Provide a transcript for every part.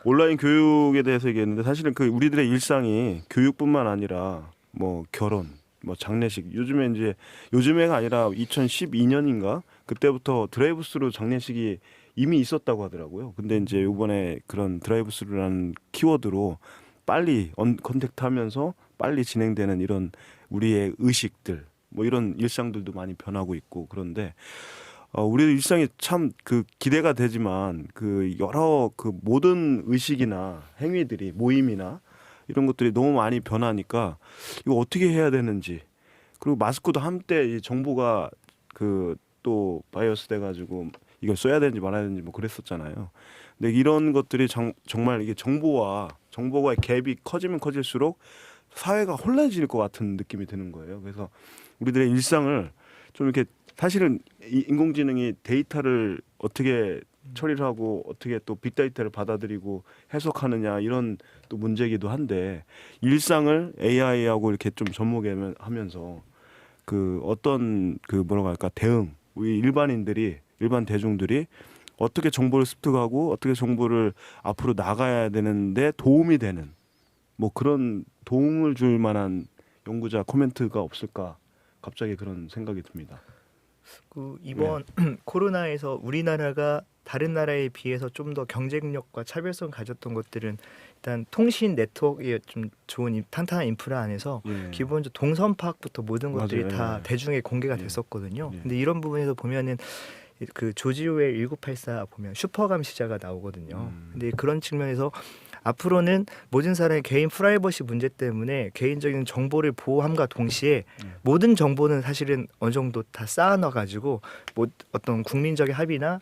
온라인 교육에 대해서 얘기했는데 사실은 그 우리들의 일상이 교육뿐만 아니라 뭐 결혼, 뭐 장례식 요즘에가 아니라 2012년인가 그때부터 드라이브스루 장례식이 이미 있었다고 하더라고요. 근데 이제 이번에 그런 드라이브스루라는 키워드로 빨리 컨택트하면서 빨리 진행되는 이런 우리의 의식들 뭐 이런 일상들도 많이 변하고 있고 그런데 우리 일상이 참 그 기대가 되지만 그 여러 그 모든 의식이나 행위들이 모임이나 이런 것들이 너무 많이 변하니까 이거 어떻게 해야 되는지 그리고 마스크도 한때 이 정부가 그 또 바이어스 돼가지고 이걸 써야 되는지 말아야 되는지 뭐 그랬었잖아요. 근데 이런 것들이 정말 이게 정보와의 갭이 커지면 커질수록 사회가 혼란해질 것 같은 느낌이 드는 거예요. 그래서 우리들의 일상을 좀 이렇게 사실은 인공지능이 데이터를 어떻게 처리를 하고 어떻게 또 빅데이터를 받아들이고 해석하느냐 이런 또 문제이기도 한데 일상을 AI하고 이렇게 좀 접목하면서 그 어떤 그 뭐라고 할까 대응 우리 일반 대중들이 어떻게 정보를 습득하고 어떻게 정보를 앞으로 나가야 되는데 도움이 되는 뭐 그런 도움을 줄 만한 연구자 코멘트가 없을까 갑자기 그런 생각이 듭니다. 그 이번 코로나에서 우리나라가 다른 나라에 비해서 좀 더 경쟁력과 차별성 가졌던 것들은 일단 통신 네트워크에 좀 좋은 탄탄한 인프라 안에서 예. 기본적으로 동선 파악부터 모든 것들이 맞아요. 다 예. 대중에 공개가 예. 됐었거든요. 예. 근데 이런 부분에서 보면은 그 조지 오웰 1984 보면 슈퍼감 시자가 나오거든요. 근데 그런 측면에서 앞으로는 모든 사람의 개인 프라이버시 문제 때문에 개인적인 정보를 보호함과 동시에 모든 정보는 사실은 어느 정도 다 쌓아놔 가지고 뭐 어떤 국민적인 합의나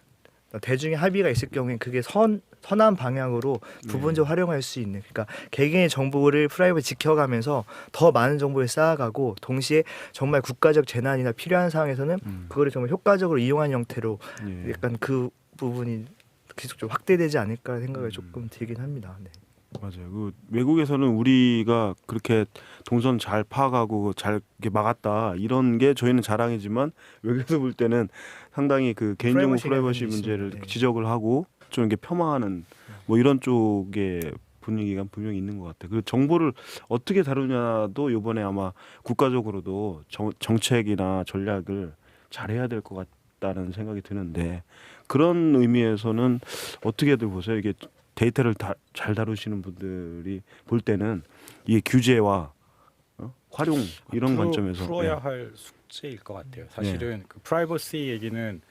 대중의 합의가 있을 경우에 그게 선한 방향으로 부분적으로 활용할 수 있는 그러니까 개개인의 정보를 프라이버시 지켜가면서 더 많은 정보를 쌓아가고 동시에 정말 국가적 재난이나 필요한 상황에서는 그거를 정말 효과적으로 이용한 형태로 예. 약간 그 부분이 계속 좀 확대되지 않을까 생각을 조금 들긴 합니다. 네. 맞아요. 그 외국에서는 우리가 그렇게 동선 잘 파악하고 잘 이렇게 막았다 이런 게 저희는 자랑이지만 외국에서 볼 때는 상당히 그 개인정보 프라이버시 문제를 있습니다. 네. 지적을 하고 좀 이렇게 폄하하는 뭐 이런 쪽의 분위기가 분명히 있는 것 같아요. 그 정보를 어떻게 다루냐도 이번에 아마 국가적으로도 정책이나 전략을 잘해야 될 것 같다는 생각이 드는데 그런 의미에서는 어떻게들 보세요? 이게 데이터를 잘 다루시는 분들이 볼 때는 이 규제와 활용 이런 앞으로 관점에서 풀어야 할 숙제일 것 같아요. 사실은 그 프라이버시 얘기는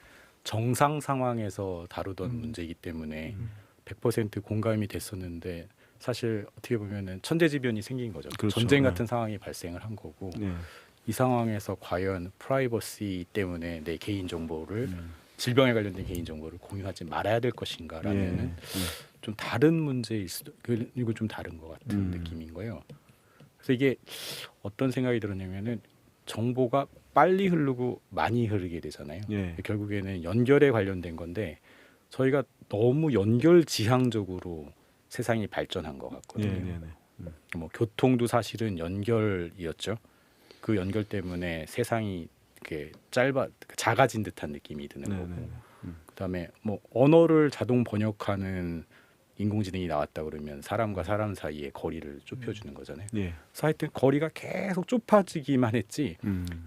정상 상황에서 다루던 문제이기 때문에 100% 공감이 됐었는데 사실 어떻게 보면은 천재지변이 생긴 거죠. 그렇죠. 전쟁 네. 같은 상황이 발생을 한 거고 네. 이 상황에서 과연 프라이버시 때문에 내 개인 정보를 질병에 관련된 개인 정보를 공유하지 말아야 될 것인가라면은 좀 다른 문제일 수도 그리고 좀 다른 것 같은 느낌인 거예요. 그래서 이게 어떤 생각이 들었냐면은 정보가 빨리 흐르고 많이 흐르게 되잖아요. 예. 결국에는 연결에 관련된 건데 저희가 너무 연결 지향적으로 세상이 발전한 것 같거든요. 네. 뭐 교통도 사실은 연결이었죠. 그 연결 때문에 세상이 이렇게 작아진 듯한 느낌이 드는 거고. 그다음에 뭐 언어를 자동 번역하는 인공지능이 나왔다 그러면 사람과 사람 사이의 거리를 좁혀주는 거잖아요. 예. 그래서 하여튼 거리가 계속 좁아지기만 했지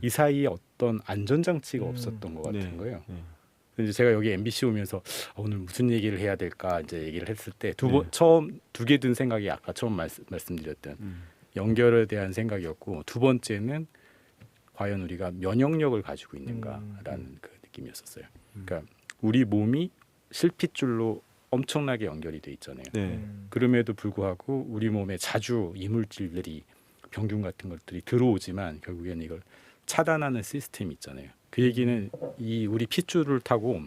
이 사이에 어떤 안전장치가 없었던 것 같은 네. 거예요. 네. 이제 제가 여기 MBC 오면서 오늘 무슨 얘기를 해야 될까 이제 얘기를 했을 때 네. 처음 두 개 든 생각이 아까 처음 말씀드렸던 연결에 대한 생각이었고 두 번째는 과연 우리가 면역력을 가지고 있는가라는 그 느낌이었었어요. 그러니까 우리 몸이 실핏줄로 엄청나게 연결이 돼 있잖아요. 네. 그럼에도 불구하고 우리 몸에 자주 이물질들이 병균 같은 것들이 들어오지만 결국에는 이걸 차단하는 시스템이 있잖아요. 그 얘기는 이 우리 핏줄을 타고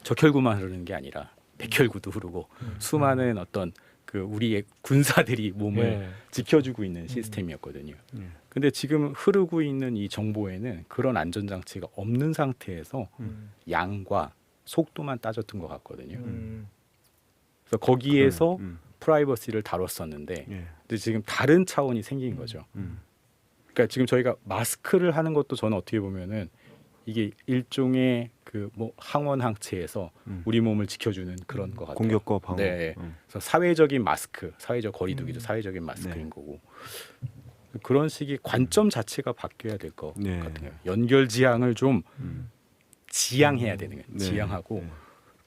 적혈구만 흐르는 게 아니라 백혈구도 흐르고 수많은 어떤 그 우리의 군사들이 몸을 지켜주고 있는 시스템이었거든요. 근데 지금 흐르고 있는 이 정보에는 그런 안전장치가 없는 상태에서 양과 속도만 따졌던 것 같거든요. 그래서 거기에서 프라이버시를 다뤘었는데 근데 지금 다른 차원이 생긴 거죠. 그러니까 지금 저희가 마스크를 하는 것도 저는 어떻게 보면은 이게 일종의 그 뭐 항원 항체에서 우리 몸을 지켜주는 그런 것 같아요. 공격과 방어. 네. 그래서 사회적인 마스크, 사회적 거리두기도 사회적인 마스크인 네. 거고 그런 식의 관점 자체가 바뀌어야 될 것 네. 같아요. 연결 지향을 좀 지향해야 되는 거예요. 네. 지향하고 네.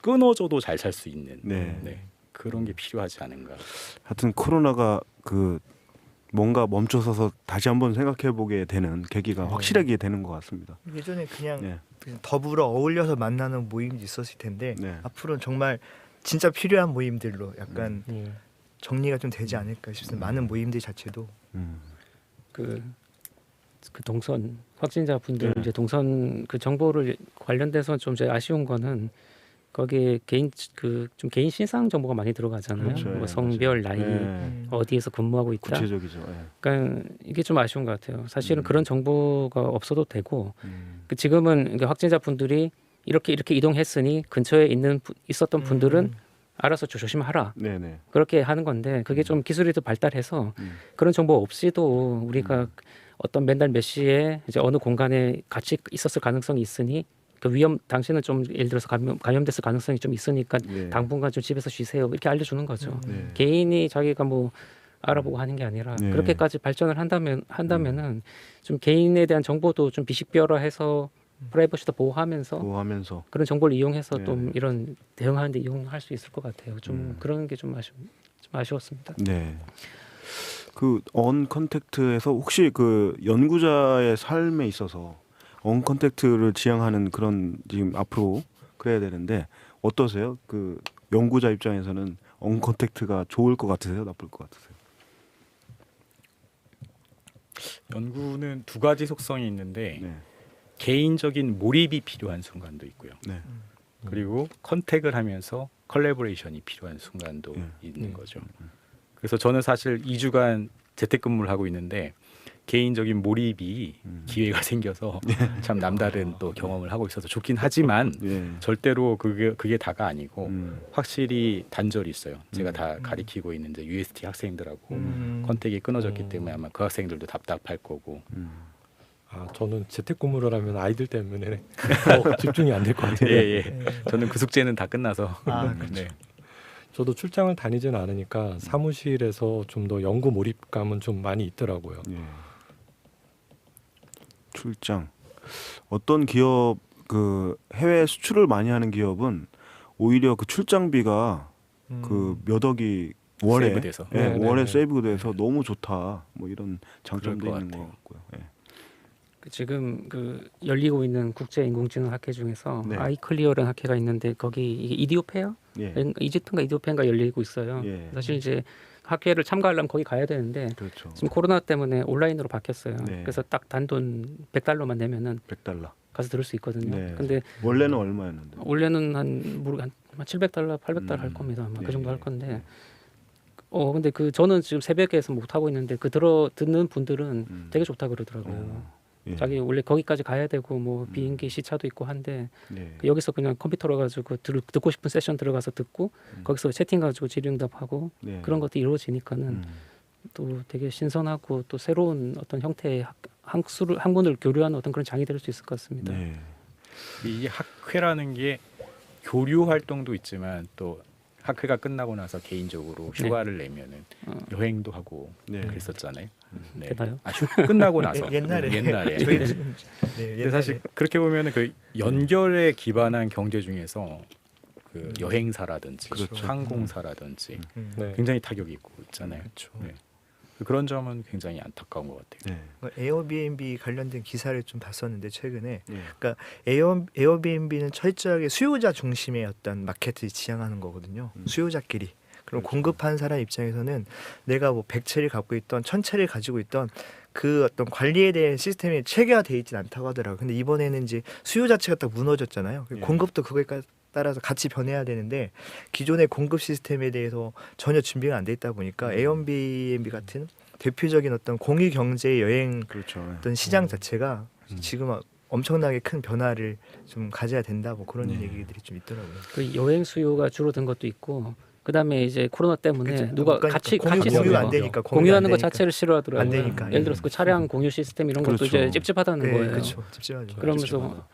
끊어져도 잘 살 수 있는 네. 그런 게 필요하지 않은가. 하여튼 코로나가 그 뭔가 멈춰서서 다시 한번 생각해 보게 되는 계기가 확실하게 되는 것 같습니다. 예전에 그냥 네. 더불어 어울려서 만나는 모임이 있었을 텐데 네. 앞으로는 정말 진짜 필요한 모임들로 약간 예. 정리가 좀 되지 않을까 싶습니다. 많은 모임들 자체도 그 동선 확진자분들 네. 이제 동선 그 정보를 관련돼서 좀 제가 아쉬운 거는 거기에 개인 그 좀 개인 신상 정보가 많이 들어가잖아요. 그렇죠. 뭐 예, 성별, 나이, 네. 어디에서 근무하고 있다. 구체적이죠. 예. 그러니까 이게 좀 아쉬운 것 같아요. 사실은 그런 정보가 없어도 되고 음. 그 지금은 이제 확진자분들이 이렇게 이동했으니 근처에 있었던 분들은 알아서 조심하라. 네네. 그렇게 하는 건데 그게 좀 기술이 더 발달해서 그런 정보 없이도 우리가 어떤 맨날 몇 시에 이제 어느 공간에 같이 있었을 가능성이 있으니 그 위험 당신은 좀 예를 들어서 감염됐을 가능성이 좀 있으니까 네. 당분간 좀 집에서 쉬세요 이렇게 알려주는 거죠. 네. 개인이 자기가 뭐 알아보고 하는 게 아니라 네. 그렇게까지 발전을 한다면은 좀 개인에 대한 정보도 좀 비식별화해서 프라이버시도 보호하면서 보호하면서 그런 정보를 이용해서 네. 좀 이런 대응하는데 이용할 수 있을 것 같아요. 좀 그런 게 좀 아쉬웠습니다. 네. 그 언컨택트에서 혹시 그 연구자의 삶에 있어서 언컨택트를 지향하는 그런 지금 앞으로 그래야 되는데 어떠세요? 그 연구자 입장에서는 언컨택트가 좋을 것 같으세요? 나쁠 것 같으세요? 연구는 두 가지 속성이 있는데 네. 개인적인 몰입이 필요한 순간도 있고요. 네. 그리고 컨택을 하면서 컬래버레이션이 필요한 순간도 있는 거죠. 그래서 저는 사실 2주간 재택근무를 하고 있는데 개인적인 몰입이 기회가 생겨서 참 남다른 또 경험을 하고 있어서 좋긴 하지만 예. 절대로 그게 다가 아니고 음. 확실히 단절이 있어요. 제가 다 가리키고 있는 이제 UST 학생들하고 컨택이 끊어졌기 때문에 아마 그 학생들도 답답할 거고. 아, 저는 재택근무를 하면 아이들 때문에 집중이 안 될 것 같아요. 예. 저는 그 숙제는 다 끝나서. 네. 저도 출장을 다니지는 않으니까 사무실에서 좀 더 연구 몰입감은 좀 많이 있더라고요. 예. 출장. 어떤 기업 그 해외 수출을 많이 하는 기업은 오히려 그 출장비가 그 몇 억이 월에 세이브돼서. 예, 네네네. 월에 세이브돼서 너무 좋다. 뭐 이런 장점도 그럴 것 있는 것 같아요. 같고요. 예. 지금 그 열리고 있는 국제 인공지능 학회 중에서 네. 아이클리어라는 학회가 있는데 거기 이게 이디오페어 예. 이집트인가 이디오페인가 열리고 있어요. 예. 사실 이제 학회를 참가하려면 거기 가야 되는데 그렇죠. 지금 코로나 때문에 온라인으로 바뀌었어요. 네. 그래서 딱 단돈 $100만 내면은 $100. 가서 들을 수 있거든요. 네. 근데 원래는 얼마였는데? 원래는 한 $700, $800 할 겁니다. 아마 예. 그 정도 할 건데. 근데 그 저는 지금 새벽에서 못 하고 있는데 그 듣는 분들은 되게 좋다 그러더라고요. 예. 자기 원래 거기까지 가야 되고 뭐 비행기 시차도 있고 한데 예. 여기서 그냥 컴퓨터로 가지고 듣고 싶은 세션 들어가서 듣고 거기서 채팅 가지고 질의응답하고 네. 그런 것도 이루어지니까는 또 되게 신선하고 또 새로운 어떤 형태의 학문을 교류하는 어떤 그런 장이 될 수 있을 것 같습니다. 네. 이 학회라는 게 교류 활동도 있지만 또 학회가 끝나고 나서 개인적으로 휴가를 내면은 여행도 하고 네. 그랬었잖아요. 네. 되나요? 끝나고 나서 옛날에 옛날에. 근데 사실 그렇게 보면은 그 연결에 기반한 경제 중에서 그 여행사라든지 그렇죠. 항공사라든지 네. 굉장히 타격이 있고 있잖아요. 그렇죠. 네. 그런 점은 굉장히 안타까운 것 같아요. 네. 에어비앤비 관련된 기사를 좀 봤었는데 최근에 예. 그러니까 에어비앤비는 철저하게 수요자 중심의 어떤 마켓을 지향하는 거거든요. 수요자끼리. 그럼 그렇죠. 공급하는 사람 입장에서는 내가 뭐 100채를 갖고 있던 1000채를 가지고 있던 그 어떤 관리에 대한 시스템이 체계화되어 있진 않다고 하더라고요. 근데 이번에는 이제 수요 자체가 딱 무너졌잖아요. 예. 공급도 그거에 따라서 같이 변해야 되는데 기존의 공급 시스템에 대해서 전혀 준비가 안 돼 있다 보니까 에어비앤비 같은 대표적인 어떤 공유 경제의 여행 그렇죠. 예. 어떤 시장 자체가 지금 엄청나게 큰 변화를 좀 가져야 된다 뭐 그런 네. 얘기들이 좀 있더라고요. 그 여행 수요가 줄어든 것도 있고 그다음에 이제 코로나 때문에 그쵸. 누가 못 가니까. 같이 공유가 있으면 안 되니까 공유하는 것 안 되니까. 자체를 싫어하더라고요. 안 되니까. 예를 들어서 그 차량 공유 시스템 이런 것도 그렇죠. 이제 찝찝하다는 네, 거예요. 그렇죠. 찝찝하죠. 그러면서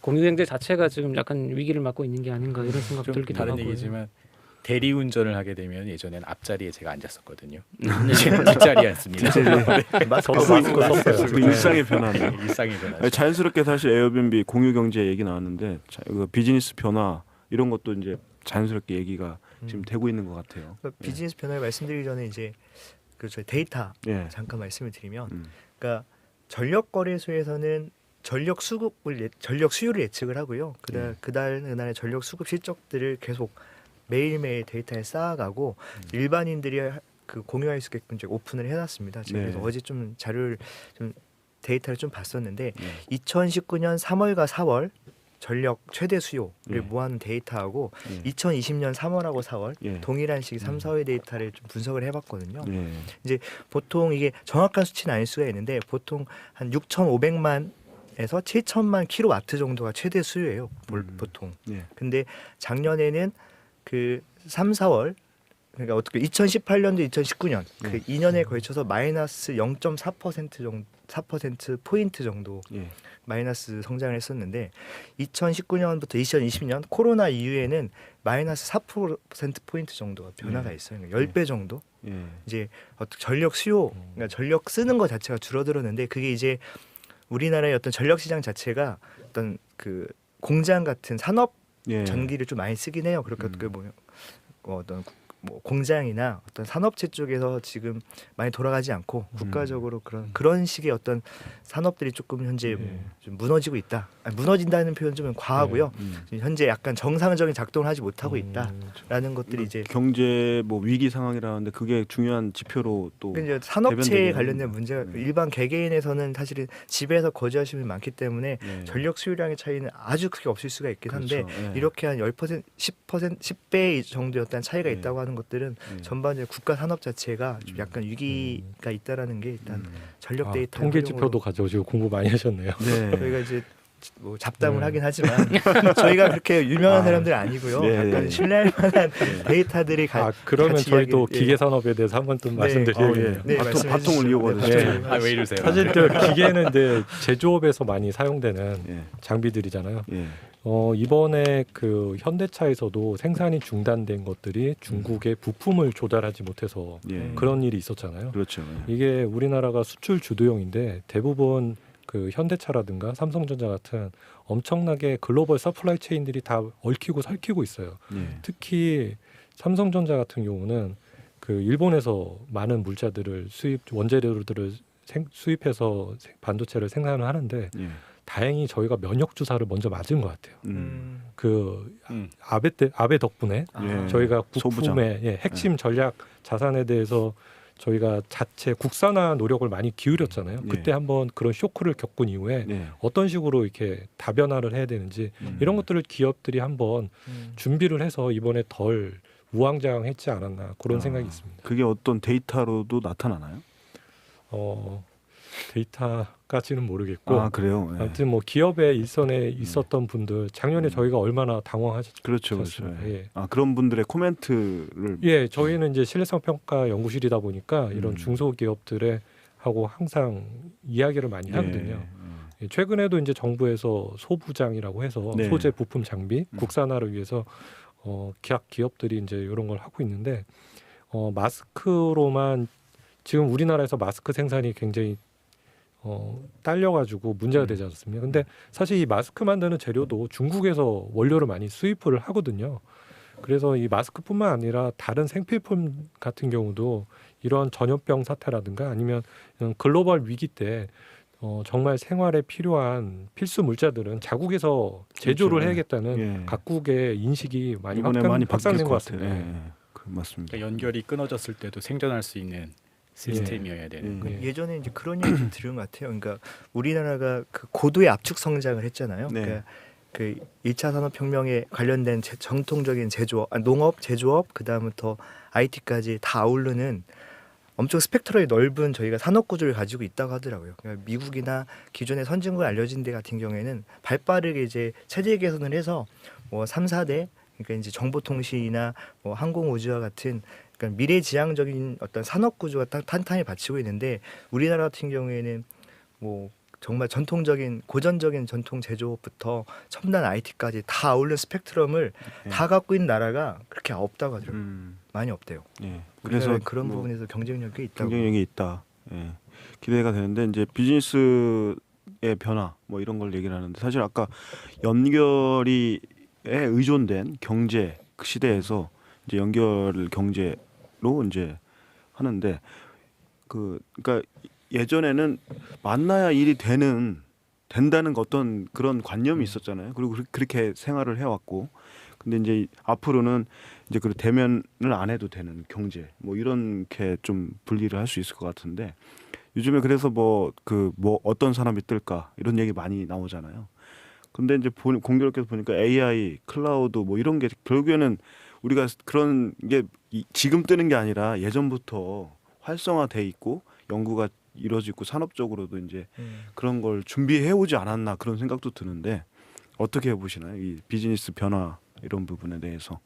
공유경제 자체가 지금 약간 위기를 맞고 있는 게 아닌가 이런 생각 좀 들기도 다른 하고요. 얘기지만 대리운전을 하게 되면 예전엔 앞자리에 제가 앉았었거든요. 이제 뒷자리에 앉습니다. 저도 마스크 썼어요. 그 일상의 변화네요. 일상의 변화. 아니, 자연스럽게 사실 에어비앤비 공유 경제 얘기 나왔는데 그 비즈니스 변화 이런 것도 이제 자연스럽게 얘기가 지금 되고 있는 것 같아요. 그러니까 비즈니스 변화를 말씀드리기 전에 이제 그 저희 데이터 예. 잠깐 말씀을 드리면, 음. 그러니까 전력 거래소에서는 전력 수요를 예측을 하고요. 그날의 전력 수급 실적들을 계속 매일매일 데이터에 쌓아가고 일반인들이 그 공유할 수 있게끔 이제 오픈을 해놨습니다. 제가 네. 그래서 어제 좀 자료를 좀 데이터를 좀 봤었는데 네. 2019년 3월과 4월 전력 최대 수요를 예. 모아놓은 데이터하고 예. 2020년 3월하고 4월 예. 동일한 시기 3, 4월 데이터를 좀 분석을 해봤거든요. 예. 보통 이게 정확한 수치는 아닐 수가 있는데 보통 한 6,500만에서 7천만 킬로와트 정도가 최대 수요예요. 보통. 예. 근데 작년에는 그 3, 4월 그러니까 어떻게 2018년도 2019년 그 2년에 걸쳐서 마이너스 0.4% 정도 4% 포인트 정도 예. 마이너스 성장을 했었는데 2019년부터 2020년 코로나 이후에는 마이너스 4% 포인트 정도가 변화가 있어요. 그러니까 10배 정도. 예. 이제 전력 수요, 그러니까 전력 쓰는 것 자체가 줄어들었는데 그게 이제 우리나라의 어떤 전력 시장 자체가 어떤 그 공장 같은 산업 예. 전기를 좀 많이 쓰긴 해요. 그렇게 어떤 뭐 공장이나 어떤 산업체 쪽에서 지금 많이 돌아가지 않고 국가적으로 그런 식의 어떤 산업들이 조금 현재 좀 무너지고 있다. 아니, 무너진다는 표현 좀 과하고요. 지금 현재 약간 정상적인 작동을 하지 못하고 있다라는 것들이 이제 경제 뭐 위기 상황이라는데 그게 중요한 지표로 또 이제 산업체에 대변되긴 관련된 합니다. 문제가 일반 개개인에서는 사실은 집에서 거주하시는 분이 많기 때문에 예. 전력 수요량의 차이는 아주 크게 없을 수가 있긴 한데 그렇죠. 예. 이렇게 한 10%, 10%, 10배 정도였던 차이가 예. 있다고 하는 것들은 예. 전반적으로 국가 산업 자체가 좀 약간 위기가 있다라는 게 일단 전력 데이터 통계 지표도 가져오시고 공부 많이 하셨네요. 네. 저희가 이제 뭐 잡담을 하긴 하지만 저희가 그렇게 유명한 사람들 아니고요. 네. 약간 신뢰할 만한 데이터들이 그러면 같이 저희도 이야기- 기계 산업에 대해서 한번 좀 네. 말씀드려야겠네요. 네, 말씀해 바통을 주시죠. 이어받으시죠. 네, 네. 아, 왜 이러세요? 사실 저 기계는 이제 제조업에서 많이 사용되는 예. 장비들이잖아요. 예. 이번에 그 현대차에서도 생산이 중단된 것들이 중국에 부품을 조달하지 못해서 예. 그런 일이 있었잖아요. 그렇죠. 예. 이게 우리나라가 수출 주도용인데 대부분 그 현대차라든가 삼성전자 같은 엄청나게 글로벌 서플라이 체인들이 다 얽히고 설키고 있어요. 예. 특히 삼성전자 같은 경우는 그 일본에서 많은 물자들을 원재료들을 수입해서 반도체를 생산을 하는데 예. 다행히 저희가 면역 주사를 먼저 맞은 것 같아요. 그 음. 아베 덕분에 예. 저희가 소부장. 부품의 핵심 전략 자산에 대해서 저희가 자체 국산화 노력을 많이 기울였잖아요. 예. 그때 한번 그런 쇼크를 겪은 이후에 예. 어떤 식으로 이렇게 다변화를 해야 되는지 이런 것들을 기업들이 한번 준비를 해서 이번에 덜 우왕좌왕했지 않았나 그런 생각이 있습니다. 그게 어떤 데이터로도 나타나나요? 데이터까지는 모르겠고 아 그래요. 예. 아무튼 뭐 기업의 일선에 있었던 분들 작년에 저희가 얼마나 당황하셨죠. 그렇죠, 그렇죠. 그렇습니다. 예. 예. 아 그런 분들의 코멘트를 예, 저희는 이제 신뢰성 평가 연구실이다 보니까 이런 음. 중소기업들의 하고 항상 이야기를 많이 하거든요. 예. 예, 최근에도 이제 정부에서 소부장이라고 해서 네. 소재 부품 장비 국산화를 위해서 기업들이 이제 이런 걸 하고 있는데 마스크로만 지금 우리나라에서 마스크 생산이 굉장히 딸려가지고 문제가 되지 않습니까? 근데 사실 이 마스크 만드는 재료도 중국에서 원료를 많이 수입을 하거든요. 그래서 이 마스크뿐만 아니라 다른 생필품 같은 경우도 이런 전염병 사태라든가 아니면 글로벌 위기 때 정말 생활에 필요한 필수 물자들은 자국에서 제조를 그렇죠. 해야겠다는 예. 각국의 인식이 많이 이번에 많이 바뀔 확산된 것 것 같아요. 같습니다. 예. 예. 맞습니다. 그러니까 연결이 끊어졌을 때도 생존할 수 있는 시스템이어야 되는. 예. 예전에 이제 그런 얘기 좀 들은 것 같아요. 그러니까 우리나라가 그 고도의 압축 성장을 했잖아요. 네. 그러니까 그 1차 산업혁명에 관련된 정통적인 제조업, 농업, 제조업, 그다음부터 IT까지 다 아우르는 엄청 스펙트럼이 넓은 저희가 산업 구조를 가지고 있다고 하더라고요. 그러니까 미국이나 기존의 선진국 알려진 데 같은 경우에는 발빠르게 이제 체제 개선을 해서 뭐 3, 4대 그러니까 이제 정보통신이나 뭐 항공우주와 같은 그러니까 미래지향적인 어떤 산업 구조가 탄탄히 받치고 있는데 우리나라 같은 경우에는 뭐 정말 전통적인 고전적인 전통 제조업부터 첨단 IT까지 다 아울른 스펙트럼을 예. 다 갖고 있는 나라가 그렇게 없다고 하더라고요. 많이 없대요. 예. 그래서 그래서 그런 뭐 부분에서 경쟁력이 꽤 있다고. 경쟁력이 있다. 예. 기대가 되는데 이제 비즈니스의 변화 뭐 이런 걸 얘기를 하는데 사실 아까 연결이 의존된 경제 그 시대에서 이제 연결 경제로 이제 하는데 그러니까 예전에는 만나야 일이 된다는 어떤 그런 관념이 있었잖아요. 그리고 그렇게 생활을 해왔고, 근데 이제 앞으로는 이제 그 대면을 안 해도 되는 경제 뭐 이렇게 좀 분리를 할 수 있을 것 같은데 요즘에 그래서 뭐 어떤 사람이 뜰까 이런 얘기 많이 나오잖아요. 근데 이제 공교롭게도 보니까 AI, 클라우드 뭐 이런 게 결국에는 우리가 그런 게 지금 뜨는 게 아니라 예전부터 활성화돼 있고 연구가 이루어지고 산업적으로도 이제 그런 걸 준비해 오지 않았나 그런 생각도 드는데 어떻게 보시나요? 이 비즈니스 변화 이런 부분에 대해서.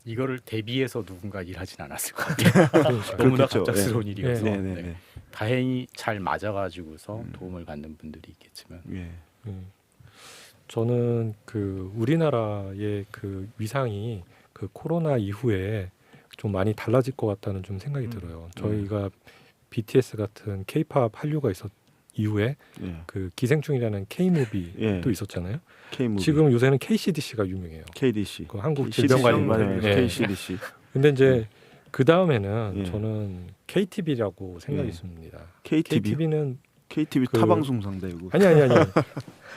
이거를 대비해서 누군가 일하진 않았을 것 같아요. 너무나 그렇겠죠. 갑작스러운 일이어서 네, 네, 네. 네. 다행히 잘 맞아가지고서 도움을 받는 분들이 있겠지만 예. 저는 그 우리나라의 그 위상이 그 코로나 이후에 좀 많이 달라질 것 같다는 좀 생각이 들어요. 저희가 BTS 같은 K-팝 한류가 있었 이후에 예. 그 기생충이라는 K-무비도 예. 있었잖아요. K-movie. 지금 요새는 KCDC가 유명해요. KDC. 그 한국 CDC. 질병관리 맞아요. 예. KCDC. 근데 이제 그 다음에는 예. 저는 KTV라고 생각이 예. 있습니다. KTV. KTV는 KTV 그- 타방송 상대고. 아니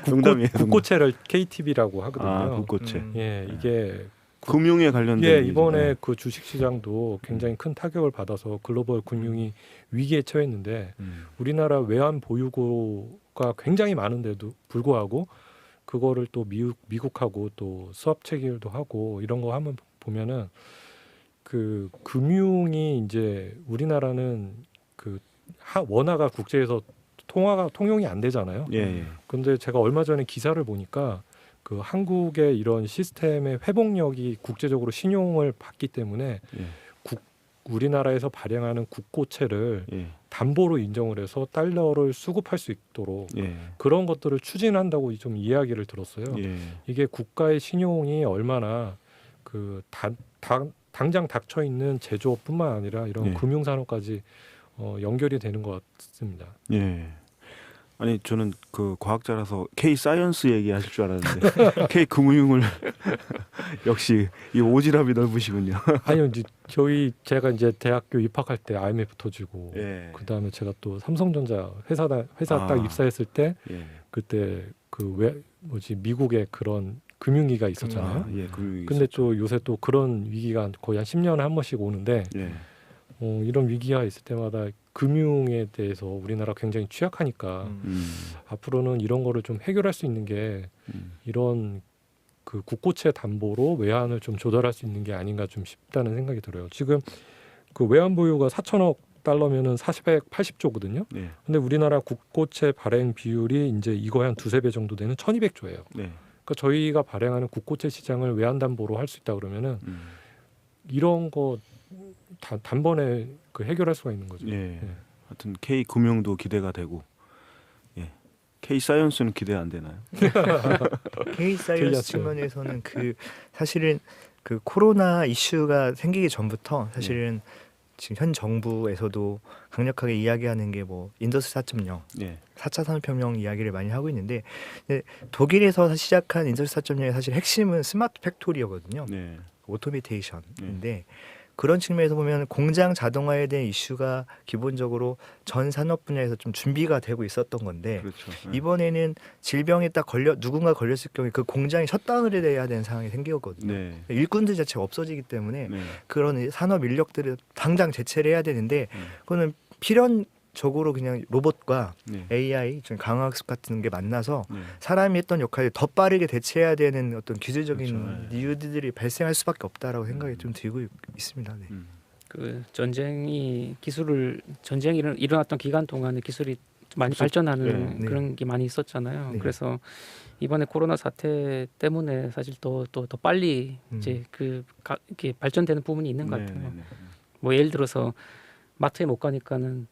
농담이에요. 국고채를 KTV라고 하거든요. 아, 국고채. 예, 이게 금융에 관련된. 예, 얘기죠. 이번에 예. 그 주식 시장도 굉장히 큰 타격을 받아서 글로벌 금융이 위기에 처했는데 우리나라 외환 보유고가 굉장히 많은데도 불구하고 그거를 또 미국하고 또 수합 체결도 하고 이런 거 한번 보면은 그 금융이 이제 우리나라는 그 원화가 국제에서 통용이 안 되잖아요. 예, 예. 근데 제가 얼마 전에 기사를 보니까 그 한국의 이런 시스템의 회복력이 국제적으로 신용을 받기 때문에 예. 우리나라에서 발행하는 국고채를 예. 담보로 인정을 해서 달러를 수급할 수 있도록 예. 그런 것들을 추진한다고 좀 이야기를 들었어요. 예. 이게 국가의 신용이 얼마나 그 당장 닥쳐 있는 제조업뿐만 아니라 이런 예. 금융산업까지 연결이 되는 것 같습니다. 예. 아니 저는 그 과학자라서 K 사이언스 얘기하실 줄 알았는데 K 금융을 역시 이 오지랖이 넓으시군요. 아니요, 이제 제가 이제 대학교 입학할 때 IMF 터지고 예. 그 다음에 제가 또 삼성전자 회사 아. 딱 입사했을 때 예. 그때 미국의 그런 금융위기가 있었잖아요. 아, 예. 금융이. 근데 또 요새 또 그런 위기가 거의 한 10년에 한 번씩 오는데 예. 이런 위기가 있을 때마다 금융에 대해서 우리나라 굉장히 취약하니까 앞으로는 이런 거를 좀 해결할 수 있는 게 이런 그 국고채 담보로 외환을 좀 조달할 수 있는 게 아닌가 좀 싶다는 생각이 들어요. 지금 그 외환 보유가 4천억 달러면은 480조거든요. 네. 근데 우리나라 국고채 발행 비율이 이제 이거에 한 두세 배 정도 되는 1,200조예요. 네. 그러니까 저희가 발행하는 국고채 시장을 외환 담보로 할 수 있다 그러면은 이런 거 단번에 그 해결할 수가 있는 거죠. 예. 하여튼 K 금융도 기대가 되고. 예. K 사이언스는 기대 안 되나요? K 사이언스 K야스. 측면에서는 그 사실은 그 코로나 이슈가 생기기 전부터 사실은 지금 현 정부에서도 강력하게 이야기하는 게 뭐 인더스트리 4.0, 예. 4차 산업혁명 이야기를 많이 하고 있는데 독일에서 시작한 인더스트리 4.0의 사실 핵심은 스마트 팩토리거든요. 네. 오토메이테이션인데 그런 측면에서 보면 공장 자동화에 대한 이슈가 기본적으로 전 산업 분야에서 좀 준비가 되고 있었던 건데 그렇죠. 이번에는 질병에 딱 누군가 걸렸을 경우에 그 공장이 셧다운을 해야 되는 상황이 생기거든요. 네. 일꾼들 자체가 없어지기 때문에 네. 그런 산업 인력들을 당장 대체를 해야 되는데 그거는 필연적으로 그냥 로봇과 네. AI, 강화학습 같은 게 만나서 네. 사람이 했던 역할을 더 빠르게 대체해야 되는 어떤 기술적인 그렇죠. 네. 이유들이 발생할 수밖에 없다라고 생각이 좀 들고 있습니다. 네. 그 전쟁이 일어났던 기간 동안에 기술이 많이 발전하는 네. 그런 게 많이 있었잖아요. 네. 그래서 이번에 코로나 사태 때문에 사실 더 빨리 이제 이렇게 발전되는 부분이 있는 것 네, 같아요. 네, 네. 뭐 예를 들어서 마트에 못 가니까는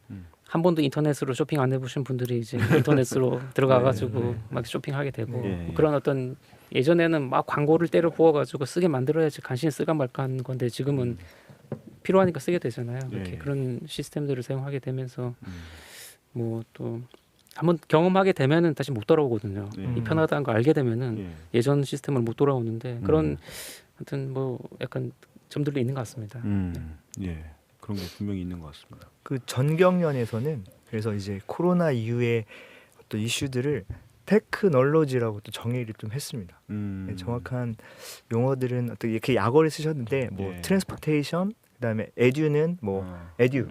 한 번도 인터넷으로 쇼핑 안 해보신 분들이 이제 인터넷으로 들어가가지고 막 쇼핑하게 되고 예, 예. 그런 어떤 예전에는 막 광고를 때려 부어가지고 쓰게 만들어야지 간신히 쓸까 말까 하는 건데 지금은 필요하니까 쓰게 되잖아요. 이렇게 예. 그런 시스템들을 사용하게 되면서 음. 뭐 또 한번 경험하게 되면은 다시 못 돌아오거든요. 예. 이 편하다는 걸 알게 되면은 예. 예전 시스템을 못 돌아오는데 그런 하여튼 뭐 약간 점들도 있는 것 같습니다. 예. 그런 게 분명히 있는 것 같습니다. 그 전경련에서는 그래서 이제 코로나 이후에 어떤 이슈들을 테크놀로지라고 또 정의를 좀 했습니다. 네, 정확한 용어들은 어떻게 이렇게 약어를 쓰셨는데 뭐 예. 트랜스포테이션, 그다음에 에듀는 뭐 아. 에듀,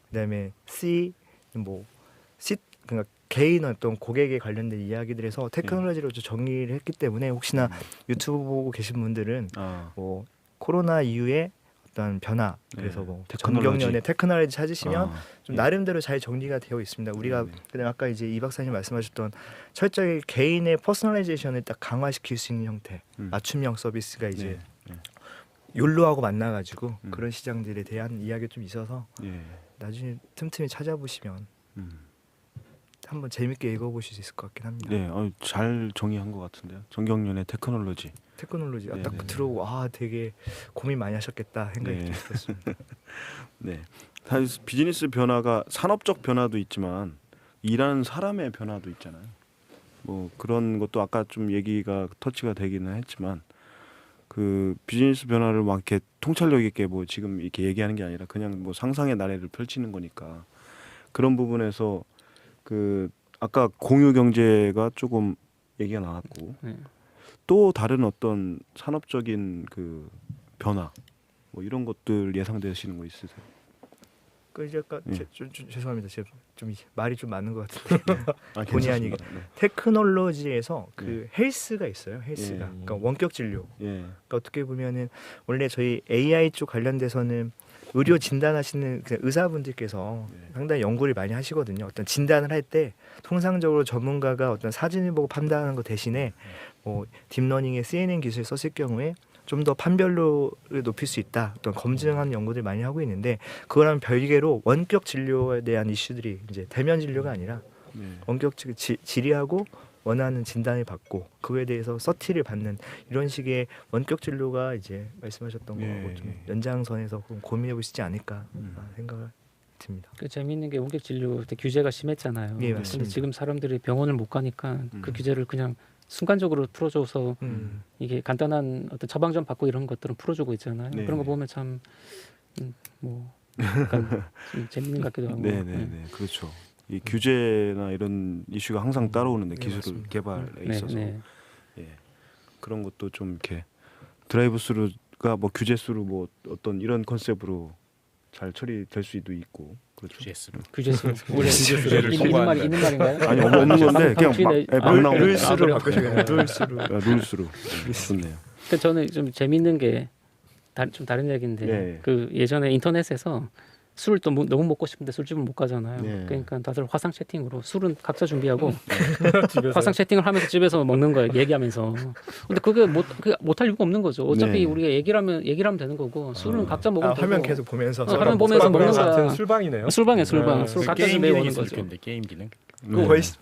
그다음에 C 뭐 C 그러니까 개인 어떤 고객에 관련된 이야기들에서 테크놀로지로 좀 정의를 했기 때문에 혹시나 유튜브 보고 계신 분들은 아. 뭐 코로나 이후에 어떤 변화 그래서 네. 뭐 테크놀로지. 전경련의 테크놀로지 찾으시면 아. 좀 예. 나름대로 잘 정리가 되어 있습니다. 우리가 네네. 그다음 아까 이제 이 박사님 말씀하셨던 철저히 개인의 퍼스널라이제이션을 딱 강화시킬 수 있는 형태 맞춤형 서비스가 이제 네. 욜로하고 만나가지고 그런 시장들에 대한 이야기가 좀 있어서 예. 나중에 틈틈이 찾아보시면 음. 한번 재밌게 읽어보실 수 있을 것 같긴 합니다. 네, 잘 정의한 것 같은데요. 전경련의 테크놀로지. 테크놀로지 딱 네네네. 들어오고 되게 고민 많이 하셨겠다 생각이 네. 좀 들었습니다. 네, 사실 비즈니스 변화가 산업적 변화도 있지만 일하는 사람의 변화도 있잖아요. 뭐 그런 것도 아까 좀 얘기가 터치가 되기는 했지만 그 비즈니스 변화를 막 이렇게 통찰력 있게 뭐 지금 이렇게 얘기하는 게 아니라 그냥 뭐 상상의 나래를 펼치는 거니까 그런 부분에서 그 아까 공유 경제가 조금 얘기가 나왔고 네. 또 다른 어떤 산업적인 그 변화 뭐 이런 것들 예상되시는 거 있으세요? 그 이제 아까 예. 죄송합니다. 제가 좀 말이 좀 많은 것 같은데 아, 본의 아니게 괜찮습니다. 테크놀로지에서 그 헬스가 있어요. 헬스가 예. 그러니까 원격 진료. 네. 예. 그러니까 어떻게 보면은 원래 저희 AI 쪽 관련돼서는 의료 진단하시는 그 의사분들께서 네. 상당히 연구를 많이 하시거든요. 어떤 진단을 할 때 통상적으로 전문가가 어떤 사진을 보고 판단하는 것 대신에 뭐 딥러닝의 CNN 기술을 썼을 경우에 좀 더 판별도를 높일 수 있다. 어떤 검증하는 연구들 많이 하고 있는데 그거랑 별개로 원격 진료에 대한 이슈들이 이제 대면 진료가 아니라 네. 원격 질의하고 원하는 진단을 받고 그거에 대해서 서티를 받는 이런 식의 원격 진료가 이제 말씀하셨던 거하고 예, 좀 예. 연장선에서 고민해 보시지 않을까 생각을 듭니다. 그 재미있는 게 원격 진료 때 규제가 심했잖아요. 예, 근데 맞습니다. 지금 사람들이 병원을 못 가니까 그 규제를 그냥 순간적으로 풀어줘서 이게 간단한 어떤 처방전 받고 이런 것들은 풀어주고 있잖아요. 네. 그런 거 보면 참 뭐 약간 좀 재밌는 것 같기도 하고. 네, 네, 네, 그렇죠. 이 규제나 이런 이슈가 항상 따라오는데 네, 기술 맞습니다. 개발에 네, 있어서 네. 예. 그런 것도 좀 이렇게 드라이브스루가 뭐 규제스루 뭐 어떤 이런 컨셉으로 잘 처리될 수도 있고 그렇죠. 규제스로. 규제수 원래 규제를 통과한다. 있는 말인가요? 아니 없는 건데 그냥 막 나오는 룰스로 그래요? 바꾸시겠네요. 룰스로. 룰스로 좋네요. 근데 저는 좀 재밌는 게 좀 다른 얘기인데 네. 그 예전에 인터넷에서 술을 또 너무 먹고 싶은데 술집을 못 가잖아요. 네. 그러니까 다들 화상 채팅으로 술은 각자 준비하고 집에서 화상 채팅을 하면서 집에서 먹는 거예요. 얘기하면서. 근데 그게 못할 이유가 없는 거죠. 어차피 네. 우리가 얘기를 하면 되는 거고 술은 각자 먹으면 되고. 화면 계속 보면서 화면 보면서 먹는 거야. 같은 술방이네요. 술방에 술방. 네. 술 그 각자 게임 준비해 기능이 오는 있을 거죠. 텐데 게임 기능. 네. 벌칙.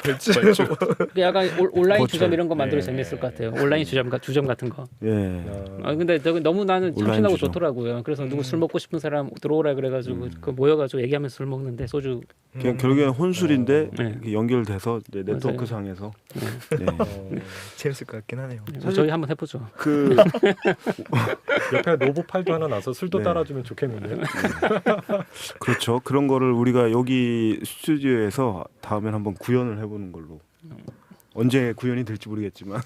그 약간 온라인 버추얼. 주점 이런 거 만들어 네. 재밌을 것 같아요. 온라인 주점 같은 거. 예. 근데 너무 나는 온라인 참신하고 주점. 좋더라고요. 그래서 누구 술 먹고 싶은 사람 들어오라 그래가지고 그 모여가지고 얘기하면서 술 먹는데 소주. 그냥 결국에는 혼술인데 네. 이렇게 연결돼서 이제 네트워크 맞아요. 상에서 네. 재밌을 것 같긴 하네요. 저희 한번 해보죠. 그 옆에 노브팔도 하나 나서 술도 네. 따라주면 좋겠는데요. 그렇죠. 그런 거를 우리가 여기 스튜디오에서 다음엔 한번 구현을 해보는 걸로. 언제 구현이 될지 모르겠지만